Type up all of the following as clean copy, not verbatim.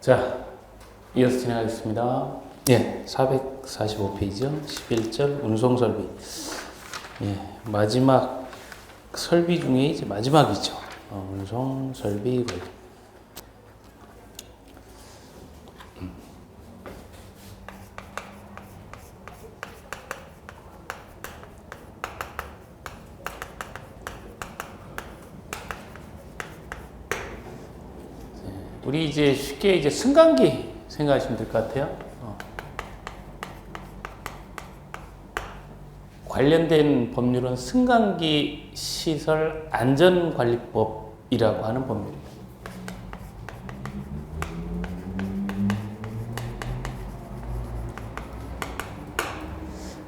자, 이어서 진행하겠습니다. 예, 445페이지요. 11절 운송설비. 예, 마지막 설비 중에 이제 마지막이죠. 운송설비 관리. 우리 이제 쉽게 이제 승강기 생각하시면 될 것 같아요. 관련된 법률은 승강기 시설 안전관리법이라고 하는 법률입니다.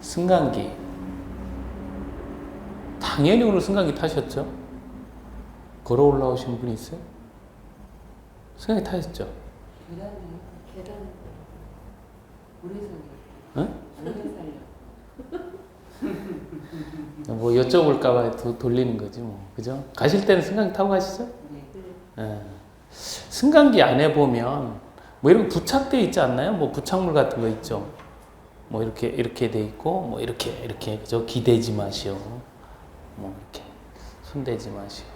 승강기. 당연히 오늘 승강기 타셨죠? 걸어 올라오신 분 있어요? 승강기 타셨죠? 계단 오래 살려. 응? 오래 살려. 뭐 여쭤볼까봐 돌리는 거지 뭐, 그죠? 가실 때는 승강기 타고 가시죠? 네. 예. 승강기 안에 보면 뭐 이런 부착돼 있지 않나요? 뭐 부착물 같은 거 있죠. 뭐 이렇게 돼 있고 뭐 이렇게 그죠? 기대지 마시오. 뭐 이렇게 손대지 마시오.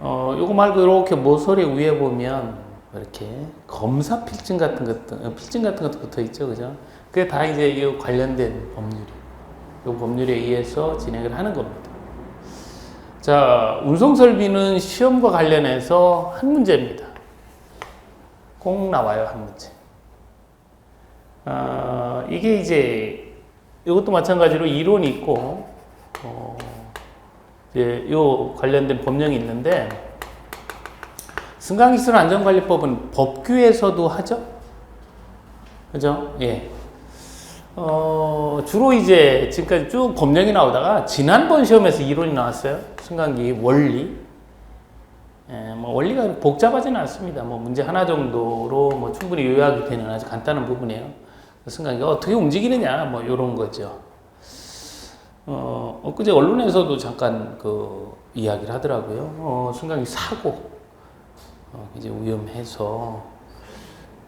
요거 말고 이렇게 모서리 위에 보면 이렇게 검사 필증 같은 것도 붙어 있죠, 그죠? 그게 다 이제 이 관련된 법률이, 이 법률에 의해서 진행을 하는 겁니다. 자, 운송설비는 시험과 관련해서 한 문제입니다. 꼭 나와요, 한 문제. 이게 이제 이것도 마찬가지로 이론이 있고, 이제 요 관련된 법령이 있는데, 승강기술 안전관리법은 법규에서도 하죠? 그죠? 예. 주로 이제 지금까지 쭉 법령이 나오다가 지난번 시험에서 이론이 나왔어요. 승강기 원리. 예, 뭐 원리가 복잡하지는 않습니다. 뭐 문제 하나 정도로 뭐 충분히 요약이 되는 아주 간단한 부분이에요. 승강기가 어떻게 움직이느냐, 뭐 요런 거죠. 엊그제 언론에서도 잠깐 그 이야기를 하더라고요. 승강기 사고, 이제 위험해서,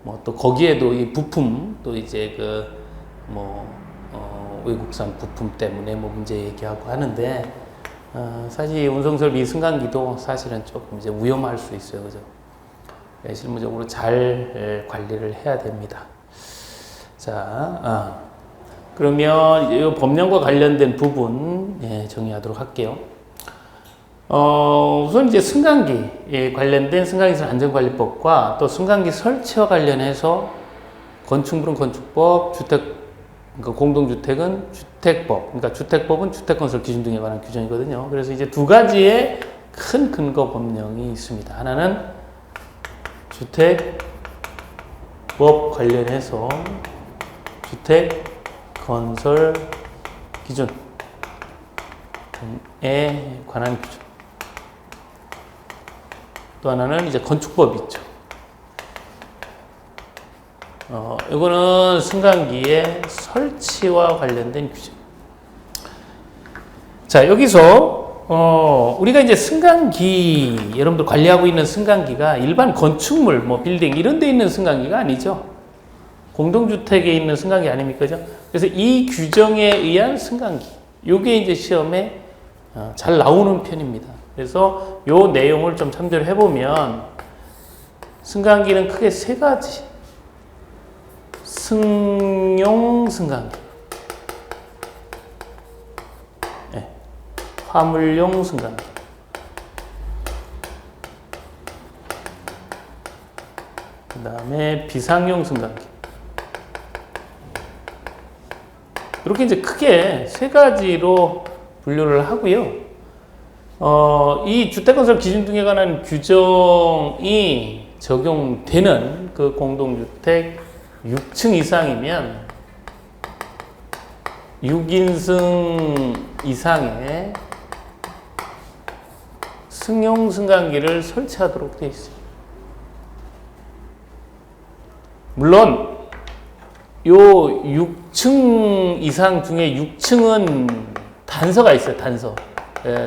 뭐 또 거기에도 이 부품, 또 이제 외국산 부품 때문에 뭐 문제 얘기하고 하는데, 사실 운송설비 승강기도 사실은 조금 이제 위험할 수 있어요. 그죠? 실무적으로 잘 관리를 해야 됩니다. 자, 그러면 이 법령과 관련된 부분 정리하도록 할게요. 우선 이제 승강기에 관련된 승강기술 안전관리법과 또 승강기 설치와 관련해서 건축물은 건축법, 그러니까 공동주택은 주택법, 그러니까 주택법은 주택건설 기준 등에 관한 규정이거든요. 그래서 이제 두 가지의 큰 근거 법령이 있습니다. 하나는 주택법 관련해서 주택건설 기준 등에 관한 규정. 또 하나는 이제 건축법이 있죠. 이거는 승강기의 설치와 관련된 규정. 자, 여기서 우리가 이제 승강기, 여러분들 관리하고 있는 승강기가 일반 건축물, 뭐 빌딩 이런 데 있는 승강기가 아니죠. 공동주택에 있는 승강기 아닙니까? 그죠? 그래서 이 규정에 의한 승강기, 요게 이제 시험에 잘 나오는 편입니다. 그래서 요 내용을 좀 참조를 해보면 승강기는 크게 세 가지. 승용 승강기, 화물용 승강기, 그 다음에 비상용 승강기. 이렇게 이제 크게 세 가지로 분류를 하고요. 이 주택건설 기준 등에 관한 규정이 적용되는 그 공동주택 6층 이상이면 6인승 이상의 승용 승강기를 설치하도록 되어 있어요. 물론 요 6층 이상 중에 6층은 단서가 있어요. 단서.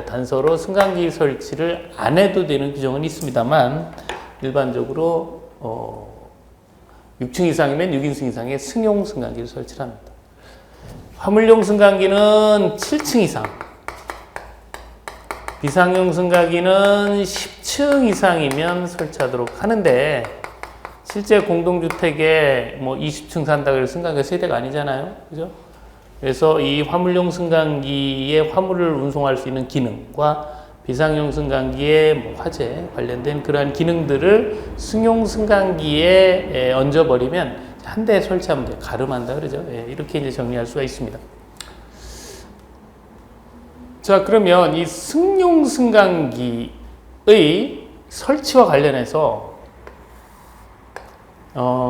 단서로 승강기 설치를 안 해도 되는 규정은 있습니다만 일반적으로 6층 이상이면 6인승 이상의 승용 승강기를 설치를 합니다. 화물용 승강기는 7층 이상, 비상용 승강기는 10층 이상이면 설치하도록 하는데, 실제 공동주택에 뭐 20층 산다 그래서 승강기가 세대가 아니잖아요. 그죠? 그래서 이 화물용 승강기에 화물을 운송할 수 있는 기능과 비상용 승강기의 뭐 화재 관련된 그러한 기능들을 승용 승강기에 얹어버리면 한 대에 설치하면 돼요. 가름한다 그러죠. 이렇게 이제 정리할 수가 있습니다. 자, 그러면 이 승용 승강기의 설치와 관련해서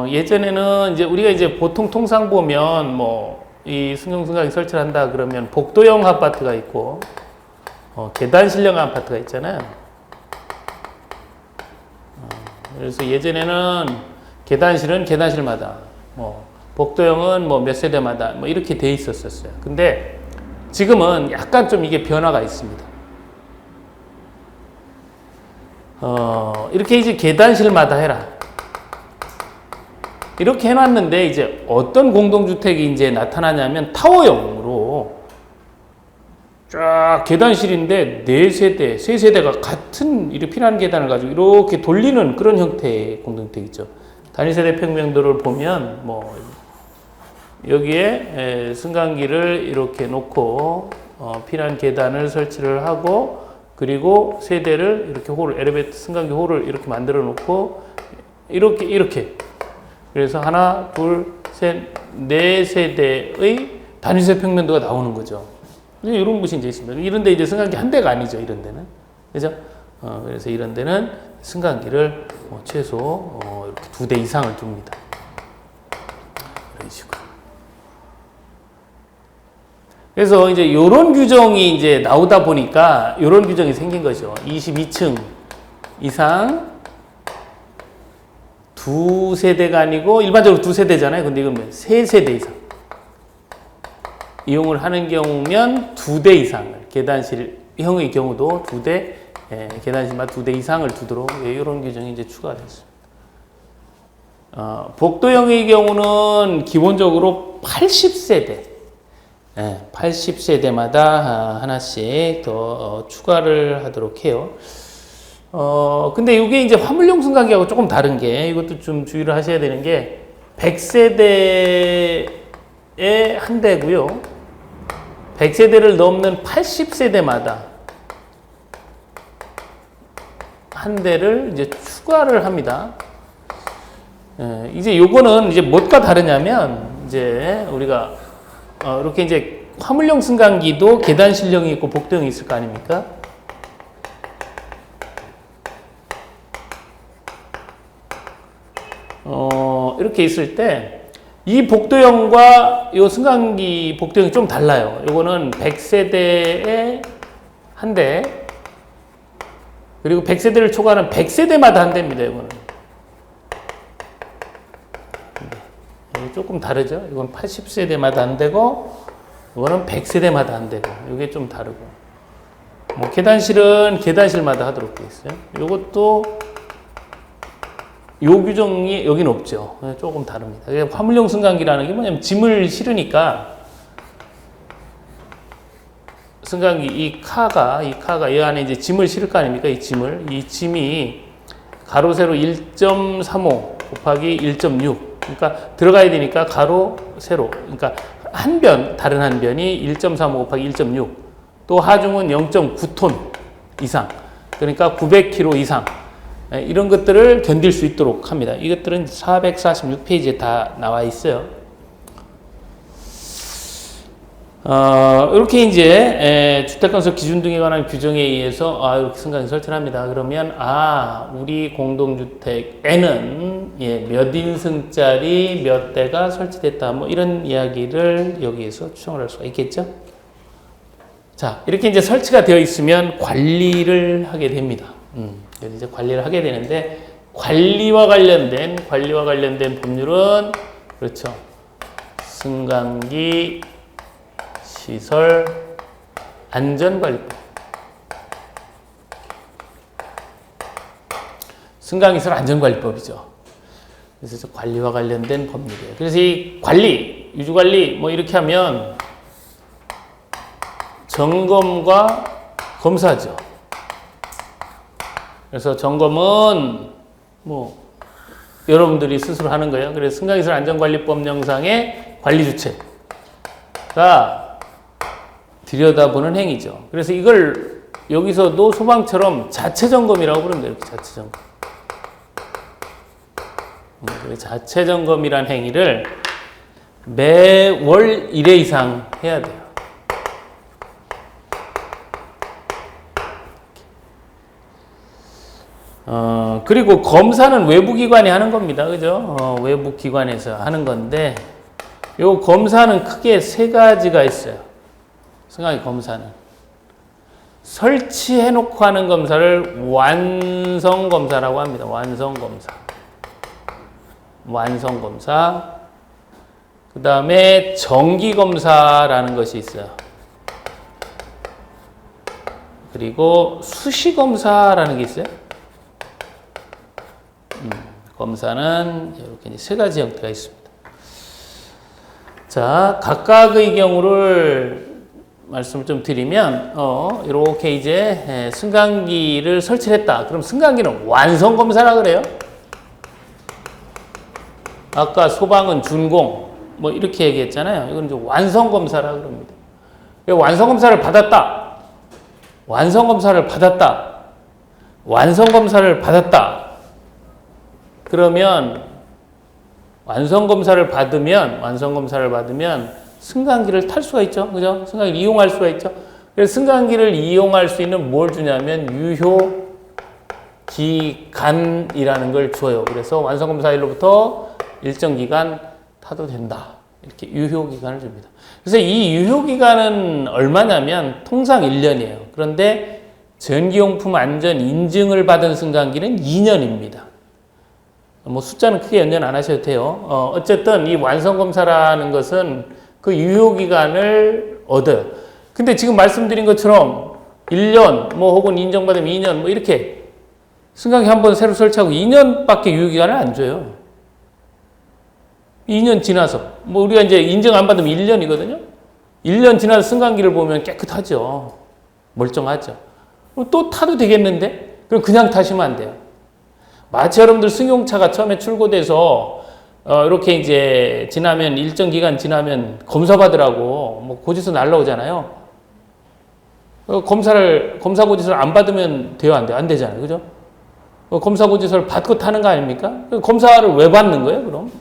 예전에는 이제 우리가 이제 보통 통상 보면 뭐 이 승용 승강기 설치를 한다 그러면 복도형 아파트가 있고 계단실형 아파트가 있잖아요. 그래서 예전에는 계단실은 계단실마다, 뭐 복도형은 뭐 몇 세대마다 뭐 이렇게 돼 있었어요. 근데 지금은 약간 좀 이게 변화가 있습니다. 이렇게 이제 계단실마다 해라. 이렇게 해놨는데 이제 어떤 공동주택이 이제 나타나냐면 타워형으로 쫙 계단실인데 4세대, 3세대가 같은 이렇게 피난 계단을 가지고 이렇게 돌리는 그런 형태의 공동주택이죠. 단위세대 평면도를 보면 뭐 여기에 승강기를 이렇게 놓고 피난 계단을 설치를 하고, 그리고 세대를 이렇게 홀을, 엘리베이터 승강기 홀을 이렇게 만들어 놓고 이렇게 그래서 하나, 둘, 셋, 4세대의 단위세 평면도가 나오는 거죠. 이런 곳이 이제 있습니다. 이런데 이제 승강기 한 대가 아니죠. 이런 데는. 그죠? 그래서 이런 데는 승강기를 최소 이렇게 2대 이상을 둡니다. 이런 식으로. 그래서 이제 요런 규정이 이제 나오다 보니까 요런 규정이 생긴 거죠. 22층 이상 2세대가 아니고 일반적으로 2세대잖아요. 근데 이건 3세대 이상 이용을 하는 경우면 2대 이상을, 계단실형의 경우도 2대, 계단실마다 2대 이상을 두도록 이런 규정이 이제 추가가 됐습니다. 복도형의 경우는 기본적으로 80세대, 80세대마다 하나씩 더 추가를 하도록 해요. 근데 이게 이제 화물용 승강기하고 조금 다른 게, 이것도 좀 주의를 하셔야 되는 게 100세대에 한 대고요. 100세대를 넘는 80세대마다 한 대를 이제 추가를 합니다. 이제 요거는 이제 뭐가 다르냐면, 이제 우리가 이렇게 이제 화물용 승강기도 계단실형이 있고 복도형이 있을 거 아닙니까? 이렇게 있을 때 이 복도형과 이 승강기 복도형이 좀 달라요. 요거는 100세대에 한 대, 그리고 100세대를 초과하는 100세대마다 한 대입니다. 이거는 조금 다르죠. 이건 80세대마다 한 대고, 이거는 100세대마다 한 대고, 이게 좀 다르고, 뭐 계단실은 계단실마다 하도록 되어 있어요. 이것도 요 규정이 여기는 없죠. 조금 다릅니다. 화물용 승강기라는 게 뭐냐면 짐을 실으니까 승강기 이 카가 이 안에 이제 짐을 실을 거 아닙니까? 이 짐이 가로 세로 1.35 곱하기 1.6, 그러니까 들어가야 되니까 가로 세로, 그러니까 다른 한 변이 1.35 곱하기 1.6, 또 하중은 0.9톤 이상, 그러니까 900kg 이상, 이런 것들을 견딜 수 있도록 합니다. 이것들은 446페이지에 다 나와 있어요. 이렇게 이제 주택건설 기준 등에 관한 규정에 의해서 이렇게 승강기 설치를 합니다. 그러면 우리 공동주택에는 몇 인승짜리 몇 대가 설치됐다, 뭐 이런 이야기를 여기에서 추정을 할 수가 있겠죠. 자, 이렇게 이제 설치가 되어 있으면 관리를 하게 됩니다. 이제 관리를 하게 되는데, 관리와 관련된 법률은 그렇죠. 승강기 시설 안전관리법. 승강기시설 안전관리법이죠. 그래서 관리와 관련된 법률이에요. 그래서 이 관리, 유주관리 뭐 이렇게 하면 점검과 검사죠. 그래서 점검은 뭐 여러분들이 스스로 하는 거예요. 그래서 승강기술 안전관리법령상의 관리 주체가 들여다보는 행위죠. 그래서 이걸 여기서도 소방처럼 자체 점검이라고 부릅니다. 이렇게 자체 점검. 자체 점검이란 행위를 매월 1회 이상 해야 돼요. 그리고 검사는 외부 기관이 하는 겁니다. 그죠? 외부 기관에서 하는 건데, 요 검사는 크게 세 가지가 있어요. 승강기 검사는. 설치해놓고 하는 검사를 완성검사라고 합니다. 완성검사. 완성검사. 그 다음에 정기검사라는 것이 있어요. 그리고 수시검사라는 게 있어요. 검사는 이렇게 이제 세 가지 형태가 있습니다. 자, 각각의 경우를 말씀을 좀 드리면, 이렇게 이제 승강기를 설치했다. 그럼 승강기는 완성검사라 그래요. 아까 소방은 준공, 뭐 이렇게 얘기했잖아요. 이건 이제 완성검사라 그럽니다. 완성검사를 받았다. 완성검사를 받았다. 완성검사를 받았다. 그러면 완성검사를 받으면 승강기를 탈 수가 있죠. 그죠? 승강기를 이용할 수가 있죠. 그래서 승강기를 이용할 수 있는 뭘 주냐면 유효 기간이라는 걸 줘요. 그래서 완성검사일로부터 일정 기간 타도 된다. 이렇게 유효 기간을 줍니다. 그래서 이 유효 기간은 얼마냐면 통상 1년이에요. 그런데 전기용품 안전 인증을 받은 승강기는 2년입니다. 뭐 숫자는 크게 연연 안 하셔도 돼요. 어쨌든 이 완성검사라는 것은 그 유효기간을 얻어요. 근데 지금 말씀드린 것처럼 1년, 뭐 혹은 인정받으면 2년, 뭐 이렇게 승강기 한 번 새로 설치하고 2년밖에 유효기간을 안 줘요. 2년 지나서. 뭐 우리가 이제 인정 안 받으면 1년이거든요. 1년 지나서 승강기를 보면 깨끗하죠. 멀쩡하죠. 또 타도 되겠는데? 그럼 그냥 타시면 안 돼요. 마치 여러분들 승용차가 처음에 출고돼서 이렇게 이제 지나면 일정 기간 지나면 검사 받으라고 뭐 고지서 날라오잖아요. 검사 고지서를 안 받으면 돼요, 안 돼요? 안 되잖아요, 그죠? 검사 고지서를 받고 타는 거 아닙니까? 검사를 왜 받는 거예요, 그럼?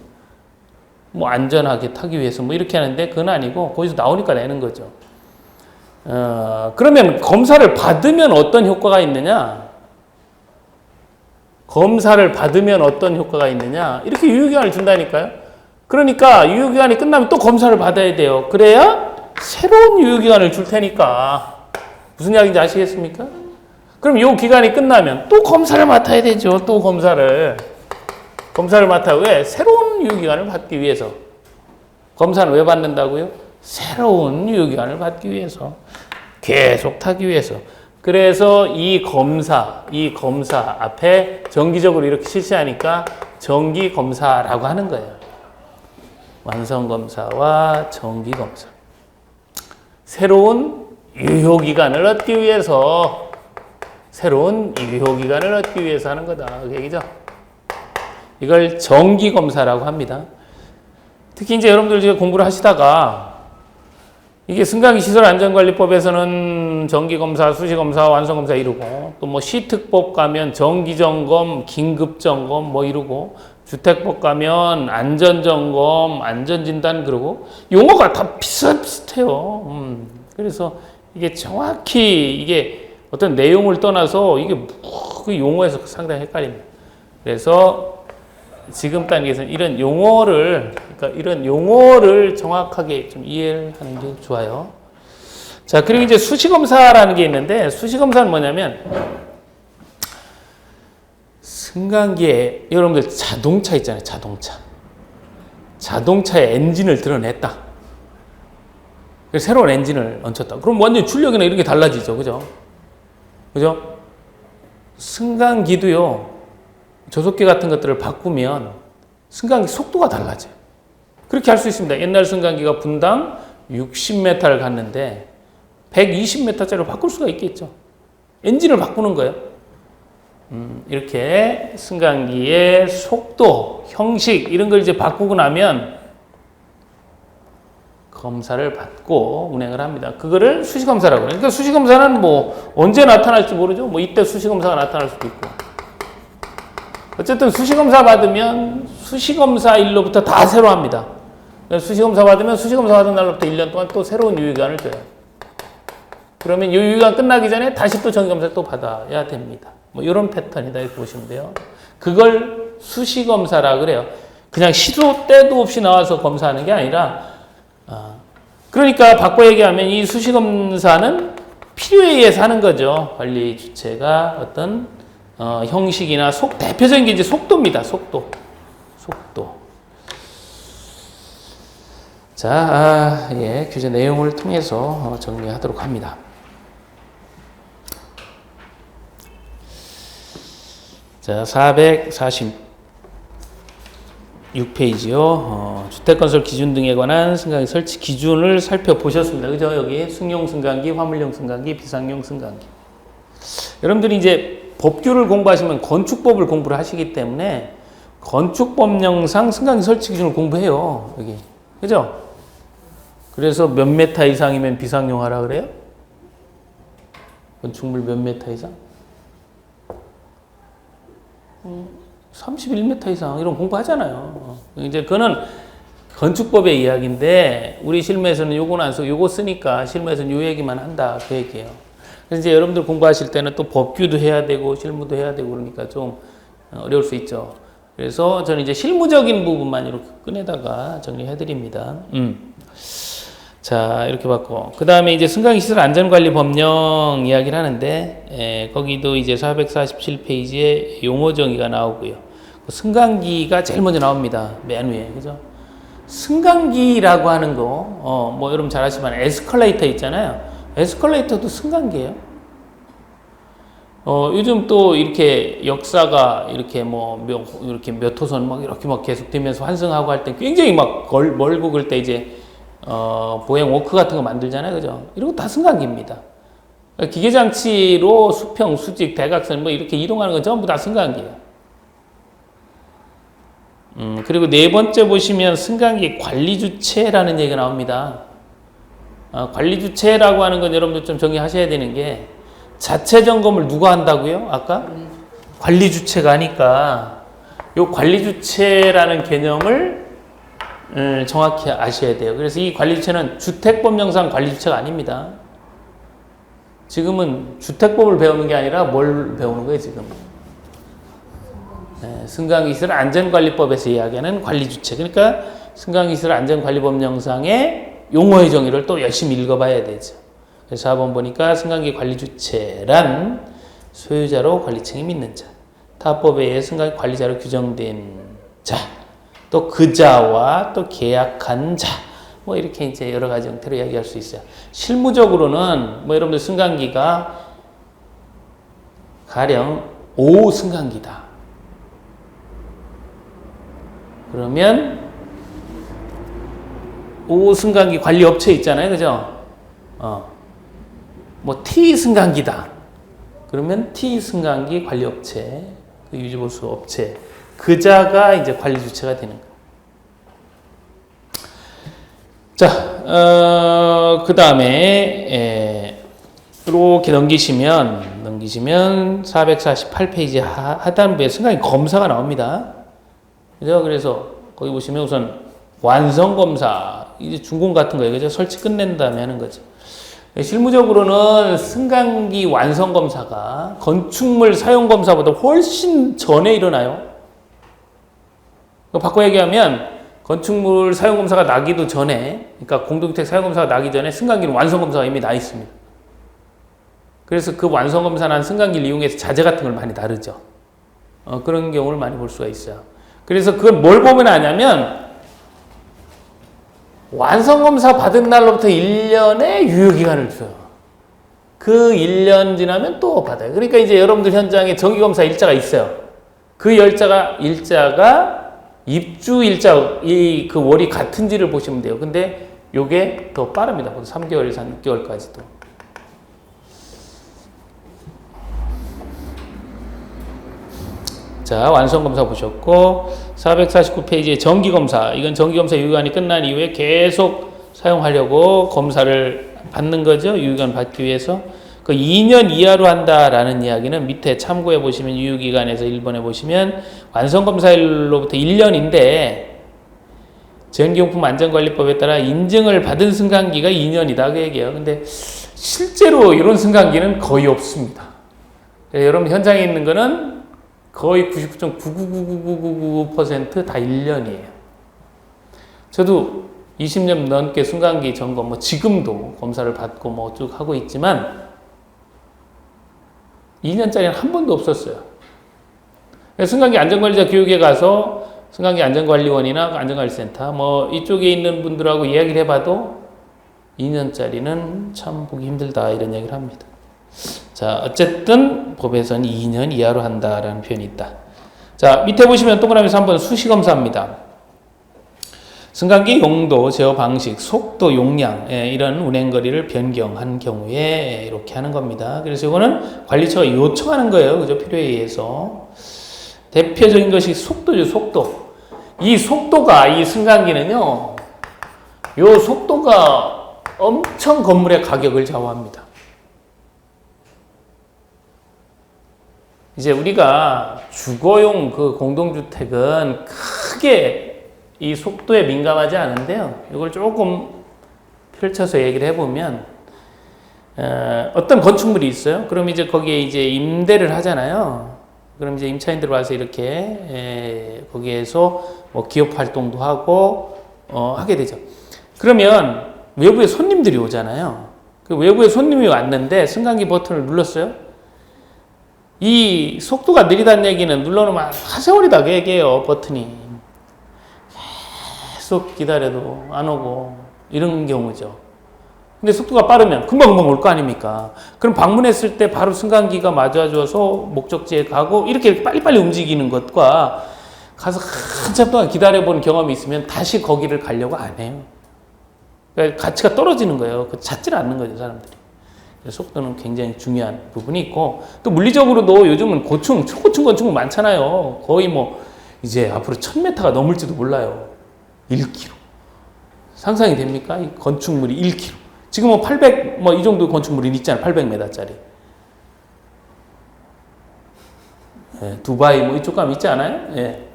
뭐 안전하게 타기 위해서 뭐 이렇게 하는데 그건 아니고 거기서 나오니까 내는 거죠. 그러면 검사를 받으면 어떤 효과가 있느냐? 검사를 받으면 어떤 효과가 있느냐? 이렇게 유효기간을 준다니까요. 그러니까 유효기간이 끝나면 또 검사를 받아야 돼요. 그래야 새로운 유효기간을 줄 테니까. 무슨 이야기인지 아시겠습니까? 그럼 이 기간이 끝나면 또 검사를 맡아야 되죠. 또 검사를 맡아요. 왜? 새로운 유효기간을 받기 위해서. 검사는 왜 받는다고요? 새로운 유효기간을 받기 위해서. 계속 타기 위해서. 그래서 이 검사 앞에 정기적으로 이렇게 실시하니까 정기검사라고 하는 거예요. 완성검사와 정기검사. 새로운 유효기간을 얻기 위해서 하는 거다. 그 얘기죠. 이걸 정기검사라고 합니다. 특히 이제 여러분들 지금 공부를 하시다가 이게 승강기 시설 안전관리법에서는 정기검사, 수시검사, 완성검사 이루고 또 뭐 시특법 가면 정기점검, 긴급점검 뭐 이루고 주택법 가면 안전점검, 안전진단 그러고 용어가 다 비슷해요. 그래서 이게 정확히 이게 어떤 내용을 떠나서 이게 그 용어에서 상당히 헷갈립니다. 그래서 지금 단계에서는 이런 용어를 정확하게 좀 이해를 하는 게 좋아요. 자, 그리고 이제 수시검사라는 게 있는데, 수시검사는 뭐냐면, 승강기에, 여러분들 자동차 있잖아요, 자동차의 엔진을 드러냈다. 그래서 새로운 엔진을 얹혔다. 그럼 완전히 출력이나 이런 게 달라지죠, 그죠? 승강기도요, 조속기 같은 것들을 바꾸면 승강기 속도가 달라져요. 그렇게 할 수 있습니다. 옛날 승강기가 분당 60m를 갔는데 120m짜리로 바꿀 수가 있겠죠. 엔진을 바꾸는 거예요. 이렇게 승강기의 속도, 형식 이런 걸 이제 바꾸고 나면 검사를 받고 운행을 합니다. 그거를 수시검사라고 해요. 그러니까 수시검사는 뭐 언제 나타날지 모르죠. 뭐 이때 수시검사가 나타날 수도 있고. 어쨌든 수시검사 받으면 수시검사 일로부터 다 새로 합니다. 수시검사 받으면 수시검사 받은 날로부터 1년 동안 또 새로운 유의관을 줘요. 그러면 이 유의관 끝나기 전에 다시 또 정기검사 또 받아야 됩니다. 뭐 이런 패턴이다 이렇게 보시면 돼요. 그걸 수시검사라 그래요. 그냥 시도 때도 없이 나와서 검사하는 게 아니라 그러니까 바꿔 얘기하면 이 수시검사는 필요에 의해서 하는 거죠. 관리 주체가 어떤 형식이나 대표적인 게 이제 속도입니다. 속도. 자, 예, 교재 내용을 통해서 정리하도록 합니다. 자, 446페이지요. 주택건설 기준 등에 관한 승강기 설치 기준을 살펴보셨습니다. 그죠? 여기 승용 승강기, 화물용 승강기, 비상용 승강기. 여러분들이 이제 법규를 공부하시면 건축법을 공부를 하시기 때문에 건축법령상 승강기 설치 기준을 공부해요. 여기. 그죠? 그래서 몇 메타 이상이면 비상용 하라 그래요? 건축물 몇 메타 이상? 31m 이상 이런 공부하잖아요. 이제 그거는 건축법의 이야기인데 우리 실무에서는 요거는 안 쓰고 요거 쓰니까 실무에서는 요 얘기만 한다 그 얘기예요. 그래서 이제 여러분들 공부하실 때는 또 법규도 해야 되고 실무도 해야 되고 그러니까 좀 어려울 수 있죠. 그래서 저는 이제 실무적인 부분만 이렇게 꺼내다가 정리해 드립니다. 자, 이렇게 봤고 그 다음에 이제 승강시설 안전관리 법령 이야기를 하는데 거기도 이제 447페이지에 용어 정의가 나오고요. 승강기가 제일 먼저 나옵니다. 맨 위에. 그죠? 승강기라고 하는 거, 뭐 여러분 잘 아시지만 에스컬레이터 있잖아요. 에스컬레이터도 승강기예요. 요즘 또 이렇게 역사가 이렇게 이렇게 몇 호선 이렇게 계속 되면서 환승하고 할 때 굉장히 멀고 그럴 때 이제 보행 워크 같은 거 만들잖아요. 그죠? 이런 거 다 승강기입니다. 기계장치로 수평, 수직, 대각선 이렇게 이동하는 건 전부 다 승강기예요. 그리고 네 번째 보시면 승강기 관리주체라는 얘기가 나옵니다. 관리주체라고 하는 건 여러분들 좀 정리하셔야 되는 게 자체 점검을 누가 한다고요? 아까? 관리주체가 하니까 요 관리주체라는 개념을 정확히 아셔야 돼요. 그래서 이 관리주체는 주택법령상 관리주체가 아닙니다. 지금은 주택법을 배우는 게 아니라 뭘 배우는 거예요, 지금? 승강기시설 안전관리법에서 이야기하는 관리주체. 그러니까 승강기시설 안전관리법령상의 용어의 정의를 또 열심히 읽어봐야 되죠. 그래서 4번 보니까 승강기 관리주체란 소유자로 관리층이 있는 자, 타법에 의해 승강기 관리자로 규정된 자, 또 그자와 또 계약한 자, 이렇게 이제 여러 가지 형태로 이야기할 수 있어요. 실무적으로는 여러분들 승강기가 가령 5승강기다. 그러면 5승강기 관리 업체 있잖아요. 그죠? T승강기다. 그러면 T승강기 관리 업체, 그 유지보수 업체, 그자가 이제 관리 주체가 되는 거예요. 자, 그 다음에, 이렇게 넘기시면 448페이지 하단부에 승강기 검사가 나옵니다. 그죠? 그래서 거기 보시면 우선 완성검사, 이제 준공 같은 거예요. 그죠? 설치 끝낸 다음에 하는 거죠. 실무적으로는 승강기 완성검사가 건축물 사용검사보다 훨씬 전에 일어나요. 바꿔 얘기하면 건축물 사용검사가 나기도 전에, 그러니까 공동주택 사용검사가 나기 전에 승강기는 완성검사가 이미 나 있습니다. 그래서 그 완성검사는 승강기를 이용해서 자재 같은 걸 많이 다루죠. 그런 경우를 많이 볼 수가 있어요. 그래서 그걸 뭘 보면 아냐면 완성검사 받은 날로부터 1년의 유효기간을 줘요. 그 1년 지나면 또 받아요. 그러니까 이제 여러분들 현장에 정기검사 일자가 있어요. 그 일자가 입주일자 그 월이 같은지를 보시면 돼요. 근데 요게 더 빠릅니다. 3개월에서 한 6개월까지도. 자, 완성검사 보셨고 449페이지에 정기검사. 이건 정기검사 유효기간이 끝난 이후에 계속 사용하려고 검사를 받는 거죠. 유효기간 받기 위해서. 그 2년 이하로 한다라는 이야기는 밑에 참고해 보시면 유효기간에서 1번에 보시면 완성검사일로부터 1년인데 전기용품 안전관리법에 따라 인증을 받은 승강기가 2년이다 그 얘기예요. 근데 실제로 이런 승강기는 거의 없습니다. 여러분 현장에 있는 거는 거의 99.99999%다 1년이에요. 저도 20년 넘게 승강기 점검, 뭐 지금도 검사를 받고 뭐 쭉 하고 있지만 2년짜리는 한 번도 없었어요. 승강기 안전관리자 교육에 가서 승강기 안전관리원이나 안전관리센터 뭐 이쪽에 있는 분들하고 이야기를 해봐도 2년짜리는 참 보기 힘들다 이런 이야기를 합니다. 자, 어쨌든 법에서는 2년 이하로 한다라는 표현이 있다. 자, 밑에 보시면 동그라미 3번 수시검사입니다. 승강기 용도, 제어 방식, 속도, 용량 이런 운행거리를 변경한 경우에 이렇게 하는 겁니다. 그래서 이거는 관리처가 요청하는 거예요. 그죠? 필요에 의해서. 대표적인 것이 속도죠. 속도. 이 속도가 이 승강기는요. 요 속도가 엄청 건물의 가격을 좌우합니다. 이제 우리가 주거용 그 공동주택은 크게 이 속도에 민감하지 않은데요. 이걸 조금 펼쳐서 얘기를 해보면, 어떤 건축물이 있어요. 그럼 이제 거기에 이제 임대를 하잖아요. 그럼 이제 임차인들 와서 이렇게, 거기에서 뭐 기업 활동도 하고, 하게 되죠. 그러면 외부에 손님들이 오잖아요. 그 외부에 손님이 왔는데 승강기 버튼을 눌렀어요. 이 속도가 느리다는 얘기는 눌러놓으면 하세월이다 그 얘기예요. 버튼이. 계속 기다려도 안 오고 이런 경우죠. 근데 속도가 빠르면 금방금방 올 거 아닙니까? 그럼 방문했을 때 바로 승강기가 맞아줘서 목적지에 가고 이렇게 빨리빨리 움직이는 것과 가서 한참 동안 기다려본 경험이 있으면 다시 거기를 가려고 안 해요. 그러니까 가치가 떨어지는 거예요. 찾지를 않는 거죠, 사람들이. 속도는 굉장히 중요한 부분이 있고 또 물리적으로도 요즘은 고층, 초고층 건축물 많잖아요. 거의 뭐 이제 앞으로 1000m가 넘을지도 몰라요. 1km. 상상이 됩니까? 이 건축물이 1km. 지금 뭐 800, 뭐 이 정도 건축물이 있잖아요. 800m짜리. 예, 두바이 뭐 이쪽 가면 있지 않아요? 예.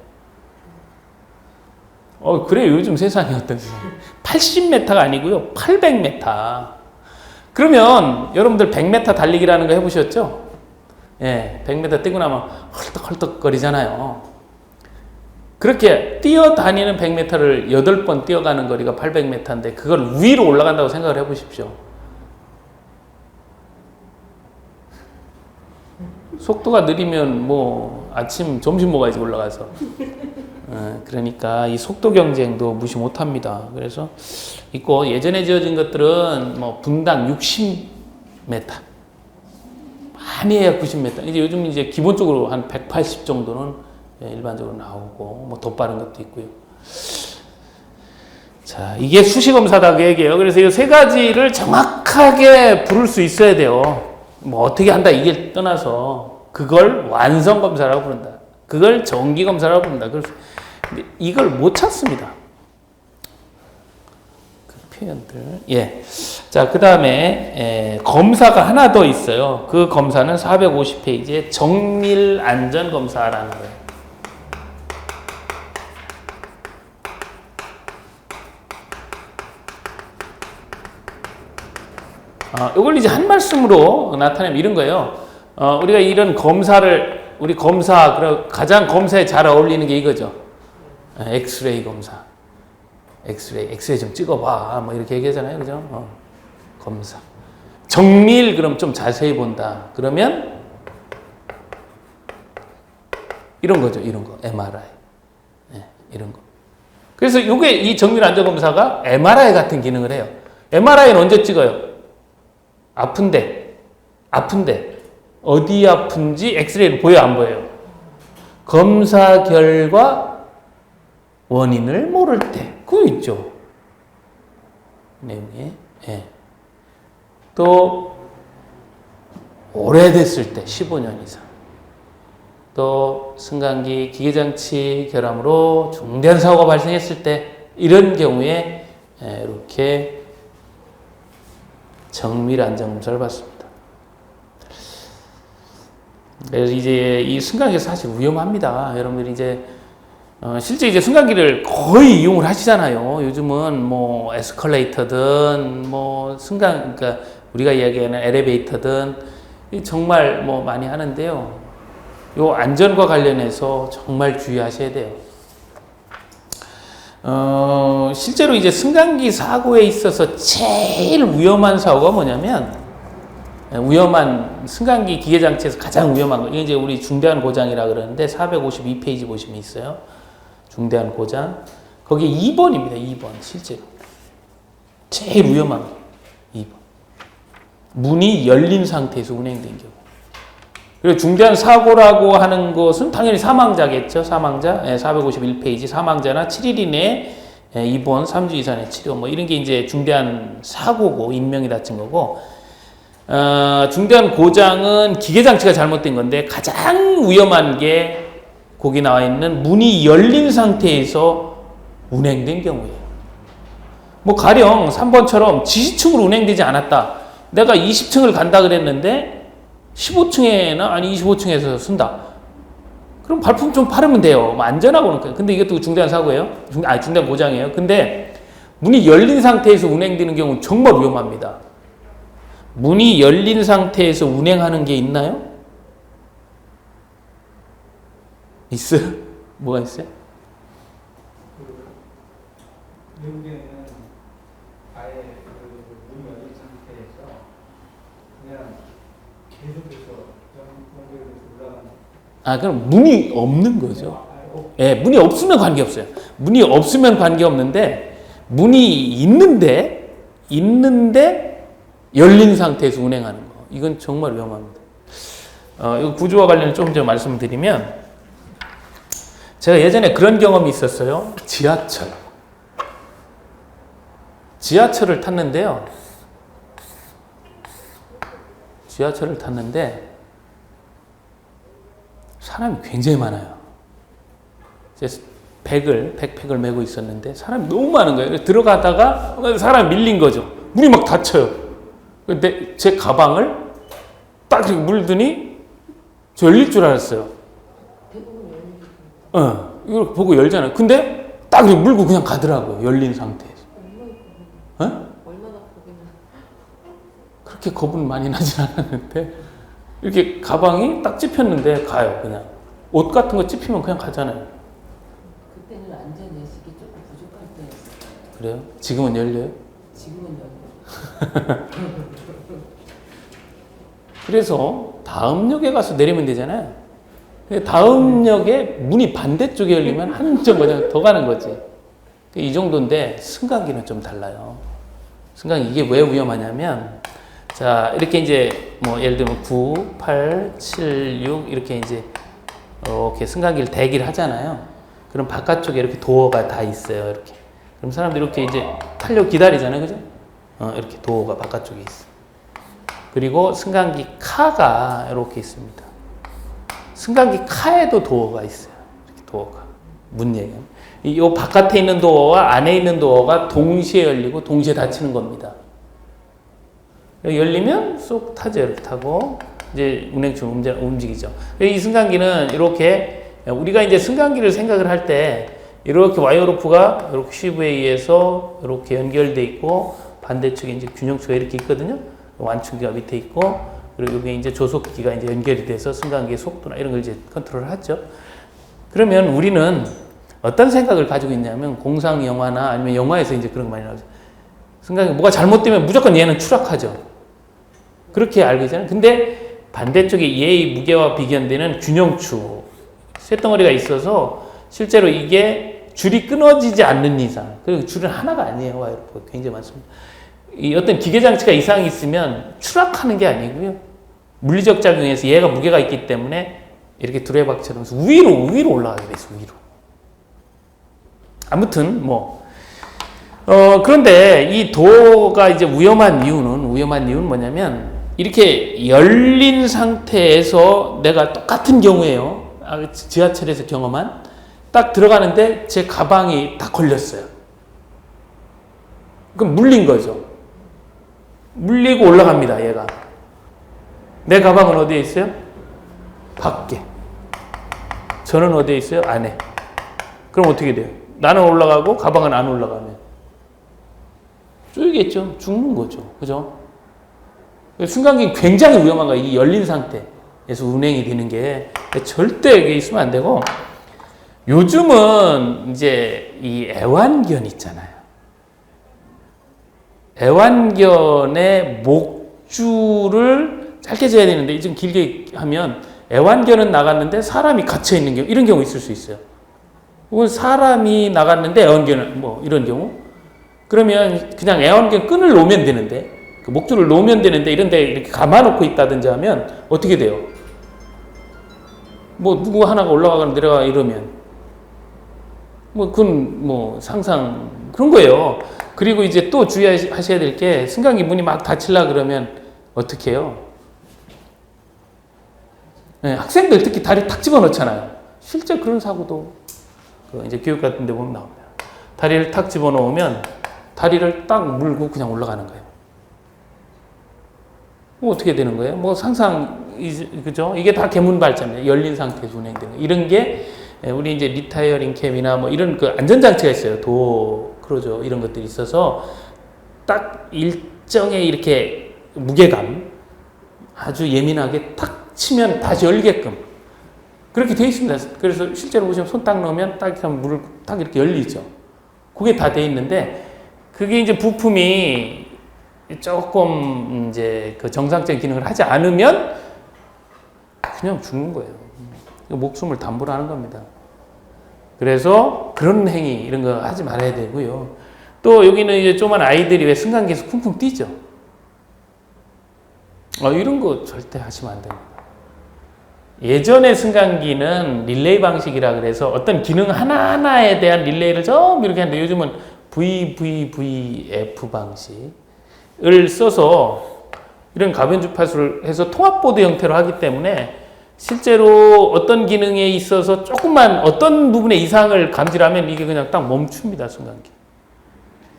그래요. 요즘 세상이 어떤 세상이. 80m가 아니고요. 800m. 그러면 여러분들 100m 달리기라는 거 해보셨죠? 예, 100m 뛰고 나면 헐떡헐떡거리잖아요. 그렇게 뛰어다니는 100m를 8번 뛰어가는 거리가 800m인데 그걸 위로 올라간다고 생각을 해보십시오. 속도가 느리면 뭐 아침 점심 먹어야지 올라가서. 그러니까 이 속도 경쟁도 무시 못합니다. 그래서 있고 예전에 지어진 것들은 뭐 분당 60m 많이 해야 90m. 이제 요즘 이제 기본적으로 한 180 정도는 일반적으로 나오고 뭐 더 빠른 것도 있고요. 자, 이게 수시검사다 그 얘기예요. 그래서 이 세 가지를 정확하게 부를 수 있어야 돼요. 뭐 어떻게 한다 이게 떠나서 그걸 완성검사라고 부른다. 그걸 정기검사라고 부른다. 그래서 근데 이걸 못 찾습니다. 그 표현들. 예. 자, 그 다음에 검사가 하나 더 있어요. 그 검사는 450페이지에 정밀안전검사라는 거예요. 이걸 이제 한 말씀으로 나타내면 이런 거예요. 우리가 이런 검사를, 우리 검사, 가장 검사에 잘 어울리는 게 이거죠. 엑스레이 검사. 엑스레이 좀 찍어봐. 뭐 이렇게 얘기하잖아요. 그죠? 검사. 정밀, 그럼 좀 자세히 본다. 그러면 이런 거죠. 이런 거. MRI. 네, 이런 거. 그래서 이게 이 정밀 안전검사가 MRI 같은 기능을 해요. MRI는 언제 찍어요? 아픈데 어디 아픈지 엑스레이를 보여요, 안 보여요? 검사 결과 원인을 모를 때. 그거 있죠. 내용에. 예. 또 오래됐을 때 15년 이상. 또 승강기 기계장치 결함으로 중대한 사고가 발생했을 때 이런 경우에 이렇게 정밀 안전검사를 받습니다. 그래서 이제 이 승강기가 사실 위험합니다. 여러분들이 이제 실제 이제 승강기를 거의 이용을 하시잖아요. 요즘은 뭐 에스컬레이터든 뭐 그러니까 우리가 이야기하는 엘리베이터든 정말 뭐 많이 하는데요. 요 안전과 관련해서 정말 주의하셔야 돼요. 실제로 이제 승강기 사고에 있어서 제일 위험한 사고가 뭐냐면, 위험한, 승강기 기계장치에서 가장 위험한 거, 이게 이제 우리 중대한 고장이라 그러는데, 452페이지 보시면 있어요. 중대한 고장. 거기 2번입니다, 2번, 실제로. 제일 위험한 거, 2번. 문이 열린 상태에서 운행된 경우. 그리고 중대한 사고라고 하는 것은 당연히 사망자겠죠. 사망자. 451페이지 사망자나 7일 이내에 입원, 3주 이상의 치료 뭐 이런 게 이제 중대한 사고고 인명이 다친 거고, 중대한 고장은 기계장치가 잘못된 건데 가장 위험한 게 거기 나와 있는 문이 열린 상태에서 운행된 경우예요. 뭐 가령 3번처럼 지시층으로 운행되지 않았다. 내가 20층을 간다 그랬는데 15층에나 아니 25층에서 쓴다. 그럼 발품 좀 팔으면 돼요. 뭐 안전하고는. 근데 이것도 중대한 사고예요. 중대한 고장이에요. 근데 문이 열린 상태에서 운행되는 경우는 정말 위험합니다. 문이 열린 상태에서 운행하는 게 있나요? 있어요? 뭐가 있어요? 미국에는 아예 문 열린 상태에서 그냥 계속해서 연결돼서 올라가는. 그럼 문이 없는 거죠. 예, 문이 없으면 관계없어요. 문이 없으면 관계없는데, 문이 있는데, 열린 상태에서 운행하는 거. 이건 정말 위험합니다. 이 구조와 관련해 조금 더 말씀드리면, 제가 예전에 그런 경험이 있었어요. 지하철을 탔는데요. 지하철을 탔는데, 사람이 굉장히 많아요. 백팩을 메고 있었는데 사람이 너무 많은 거예요. 들어가다가 사람이 밀린 거죠. 물이 막 닫혀요. 근데 제 가방을 딱 이렇게 물더니 저 열릴 줄 알았어요. 이걸 보고 열잖아요. 근데 딱 이렇게 물고 그냥 가더라고요. 열린 상태에서. 얼마나 겁이 그렇게 겁은 많이 나진 않았는데 이렇게 가방이 딱 찝혔는데 가요. 그냥 옷 같은 거 찝히면 그냥 가잖아요. 그때는 안전의식이 조금 부족할 때였어요. 그래요? 지금은 열려요? 지금은 열려요. 그래서 다음 역에 가서 내리면 되잖아요. 근데 다음 역에 문이 반대쪽에 열리면 한 정거장 더 가는 거지. 이 정도인데 승강기는 좀 달라요. 승강기 이게 왜 위험하냐면, 자 이렇게 이제 뭐 예를 들면 9, 8, 7, 6 이렇게 이제 승강기를 대기를 하잖아요. 그럼 바깥쪽에 이렇게 도어가 다 있어요. 이렇게. 그럼 사람들이 이렇게 이제 타려고 기다리잖아요, 그죠? 이렇게 도어가 바깥쪽에 있어. 그리고 승강기 카가 이렇게 있습니다. 승강기 카에도 도어가 있어요. 이렇게 도어가. 문 얘기하면. 이 바깥에 있는 도어와 안에 있는 도어가 동시에 열리고 동시에 닫히는 겁니다. 열리면 쏙 타죠. 이렇게 타고 이제 운행중 움직이죠. 이 승강기는 이렇게 우리가 이제 승강기를 생각을 할 때 이렇게 와이어로프가 이렇게 슈브에 의해서 이렇게 연결돼 있고 반대쪽에 이제 균형추가 이렇게 있거든요. 완충기가 밑에 있고 그리고 여기 이제 조속기가 이제 연결이 돼서 승강기의 속도나 이런 걸 이제 컨트롤을 하죠. 그러면 우리는 어떤 생각을 가지고 있냐면 공상 영화나 아니면 영화에서 이제 그런 거 많이 나오죠. 승강기 뭐가 잘못되면 무조건 얘는 추락하죠. 그렇게 알고 있잖아요. 근데 반대쪽에 얘의 무게와 비견되는 균형추, 쇳덩어리가 있어서 실제로 이게 줄이 끊어지지 않는 이상, 그리고 줄은 하나가 아니에요. 와이어로프가 굉장히 많습니다. 이 어떤 기계장치가 이상이 있으면 추락하는 게 아니고요. 물리적 작용에서 얘가 무게가 있기 때문에 이렇게 두레박처럼 위로 올라가게 돼 있어. 위로. 아무튼 그런데 이 도가 이제 위험한 이유는 뭐냐면 이렇게 열린 상태에서 내가 똑같은 경우에요. 지하철에서 경험한 딱 들어가는데 제 가방이 딱 걸렸어요. 그럼 물린 거죠. 물리고 올라갑니다, 얘가. 내 가방은 어디에 있어요? 밖에. 저는 어디에 있어요? 안에. 그럼 어떻게 돼요? 나는 올라가고 가방은 안 올라가면 쪼이겠죠. 죽는 거죠. 그죠? 순간기 굉장히 위험한 거예요. 이 열린 상태에서 운행이 되는 게 절대 이게 있으면 안 되고, 요즘은 이제 이 애완견 있잖아요. 애완견의 목줄을 짧게 재야 되는데 좀 길게 하면 애완견은 나갔는데 사람이 갇혀 있는 경우, 이런 경우 있을 수 있어요. 혹은 사람이 나갔는데 애완견은 이런 경우. 그러면 그냥 애완견 끈을 놓으면 되는데, 그 목줄을 놓으면 되는데 이런데 이렇게 감아놓고 있다든지 하면 어떻게 돼요? 누구 하나가 올라가거나 내려가 이러면 그건 상상 그런 거예요. 그리고 이제 또 주의하셔야 될 게, 승강기 문이 막 닫히려 그러면 어떻게 해요? 네, 학생들 특히 다리 탁 집어넣잖아요. 실제 그런 사고도 이제 교육 같은 데 보면 나옵니다. 다리를 탁 집어넣으면 다리를 딱 물고 그냥 올라가는 거예요. 어떻게 되는 거예요? 상상, 그죠? 이게 다 개문 발자입니다. 열린 상태에서 운행되는 거. 이런 게 우리 이제 리타이어링 캠이나 이런 그 안전장치가 있어요. 크루저 이런 것들이 있어서 딱 일정의 이렇게 무게감, 아주 예민하게 탁 치면 다시 열게끔 그렇게 되어 있습니다. 그래서 실제로 보시면 손 딱 넣으면 딱 물을 딱 이렇게 열리죠. 그게 다 되어 있는데, 그게 이제 부품이 조금 이제 그 정상적인 기능을 하지 않으면 그냥 죽는 거예요. 목숨을 담보로 하는 겁니다. 그래서 그런 행위 이런 거 하지 말아야 되고요. 또 여기는 이제 조그만 아이들이 왜 승강기에서 쿵쿵 뛰죠. 이런 거 절대 하시면 안 됩니다. 예전의 승강기는 릴레이 방식이라 그래서 어떤 기능 하나하나에 대한 릴레이를 좀 이렇게 하는데, 요즘은 VVVF 방식을 써서 이런 가변 주파수를 해서 통합보드 형태로 하기 때문에 실제로 어떤 기능에 있어서 조금만 어떤 부분에 이상을 감지하면 이게 그냥 딱 멈춥니다, 승강기.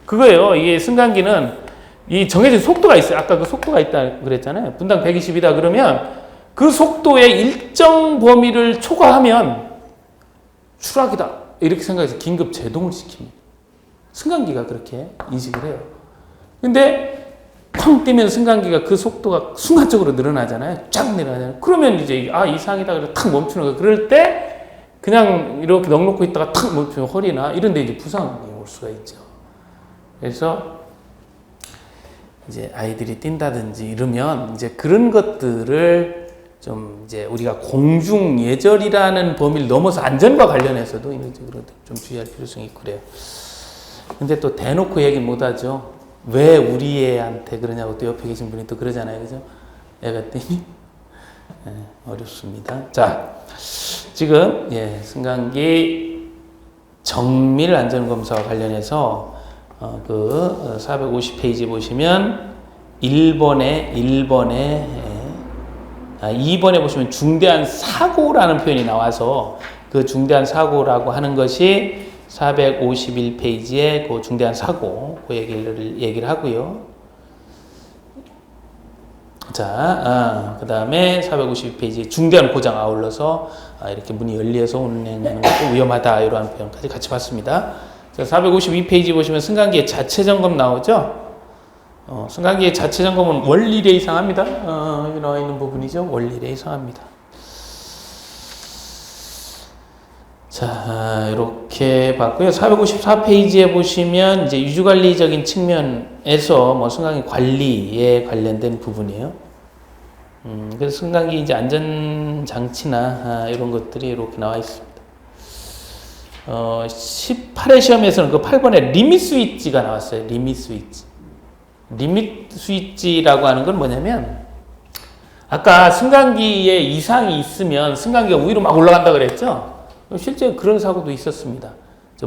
그거예요. 이게 승강기는 이 정해진 속도가 있어요. 아까 그 속도가 있다 그랬잖아요. 분당 120이다 그러면 그 속도의 일정 범위를 초과하면 추락이다, 이렇게 생각해서 긴급 제동을 시킵니다. 승강기가 그렇게 인식을 해요. 근데 쾅 뛰면 승강기가 그 속도가 순간적으로 늘어나잖아요. 쫙 내려가잖아요. 그러면 이제 이상이다 그래서 탁 멈추는 거예요. 그럴 때 그냥 이렇게 넉넉히 있다가 탁 멈추면 허리나 이런 데 이제 부상이 올 수가 있죠. 그래서 이제 아이들이 뛴다든지 이러면 이제 그런 것들을 좀 이제 우리가 공중 예절이라는 범위를 넘어서 안전과 관련해서도 인위적으로 좀 주의할 필요성이 있고 그래요. 근데 또 대놓고 얘기 못 하죠. 왜 우리 애한테 그러냐고 또 옆에 계신 분이 또 그러잖아요. 그죠? 애가 뛰니? 어렵습니다. 자, 지금, 승강기 정밀 안전검사와 관련해서, 450페이지 보시면, 2번에 보시면 중대한 사고라는 표현이 나와서 그 중대한 사고라고 하는 것이 451페이지에 그 중대한 사고, 그 얘기를 하고요. 자, 그 다음에 452페이지 중대한 고장 아울러서 이렇게 문이 열려서 운행하는 것도 위험하다, 이러한 표현까지 같이 봤습니다. 자, 452페이지 보시면 승강기의 자체 점검 나오죠? 승강기의 자체 점검은 월일에 이상합니다. 여기 나와 있는 부분이죠. 월일에 이상합니다. 자, 이렇게 봤고요. 454페이지에 보시면 이제 유주관리적인 측면에서 승강기 관리에 관련된 부분이에요. 그래서 승강기 이제 안전장치나 이런 것들이 이렇게 나와 있습니다. 18회 시험에서는 그 8번에 리밋 스위치가 나왔어요. 리밋 스위치. 리밋 스위치라고 하는 건 뭐냐면, 아까 승강기에 이상이 있으면 승강기가 위로 막 올라간다 그랬죠? 실제 그런 사고도 있었습니다.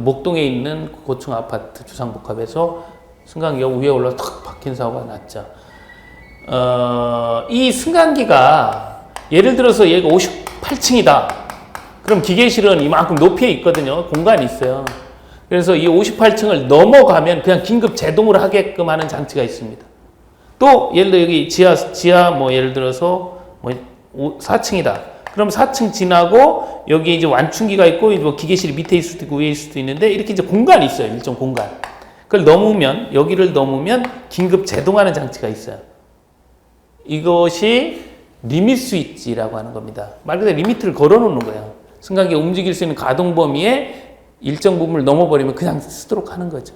목동에 있는 고층 아파트 주상복합에서 승강기가 위에 올라 탁 박힌 사고가 났죠. 이 승강기가 예를 들어서 얘가 58층이다. 그럼 기계실은 이만큼 높이에 있거든요. 공간이 있어요. 그래서 이 58층을 넘어가면 그냥 긴급 제동을 하게끔 하는 장치가 있습니다. 또 예를 들어 여기 지하 뭐 예를 들어서 뭐 4층이다. 그럼 4층 지나고 여기 이제 완충기가 있고 뭐 기계실이 밑에 있을 수도 있고 위에 있을 수도 있는데 이렇게 이제 공간이 있어요. 일정 공간. 그걸 넘으면 여기를 넘으면 긴급 제동하는 장치가 있어요. 이것이 리밋 스위치라고 하는 겁니다. 말 그대로 리미트를 걸어놓는 거예요. 승강기가 움직일 수 있는 가동 범위에 일정 부분을 넘어버리면 그냥 쓰도록 하는 거죠.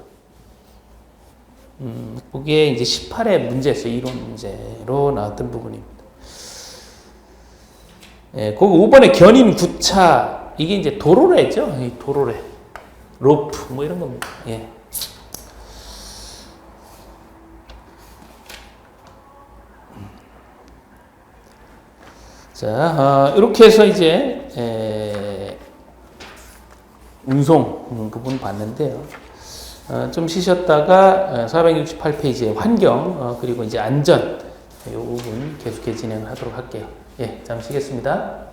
그게 이제 18의 문제였어요. 이론 문제로 나왔던 부분입니다. 예, 거기 5번에 견인 구차, 이게 이제 도로래죠. 이 도로래. 로프, 뭐 이런 겁니다. 예. 자, 이렇게 해서 이제, 운송 부분 봤는데요. 좀 쉬셨다가 468페이지의 환경, 그리고 이제 안전, 이 부분 계속해 진행하도록 할게요. 예, 잠시 쉬겠습니다.